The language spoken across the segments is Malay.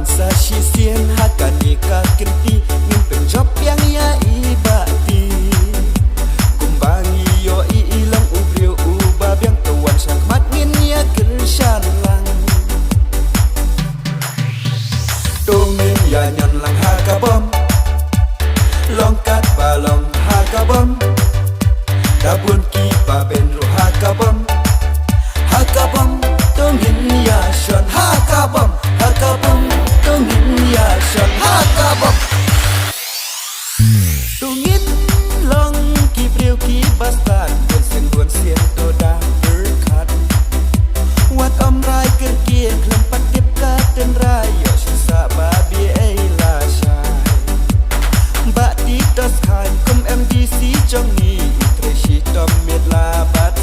bangsa sisien haka nikah kerti ngin penjob yang ia ibati kumbangi yo ilang ubrio ubab yang kawan sakmat ngin ia kersalang dongin ya nyon lang haka bom longkat balong haka bom dabun kipa benro haka bom dongin ya shon haka bom dongin ya shon haka bom dongin long ki priu ki bastan buon sien to da berkat wat om rai ker kie klempat tip ka ten rai yo sisa babi ai la shai ba ti tas khan kum mdc jong ni treshi tom met la bat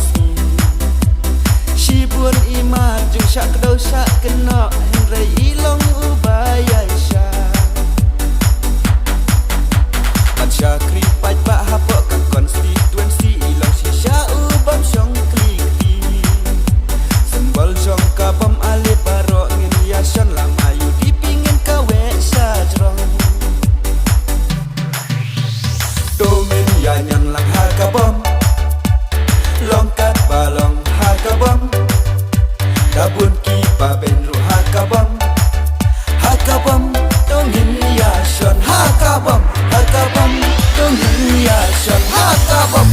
si buồn ima jung syak đâu syak kena henry ilong ubaya sya baca kripat ba hapo kan konstituensi ilong si sya ubam syong kliki sembol jong ka bom ale baro ngin yasan lang ayu dipingin kawe sya jrong domin ya nyan lang haka bom longkat balong haka bom dabun kipa benro haka bom dongin ya shon haka bom dongin ya shon haka bom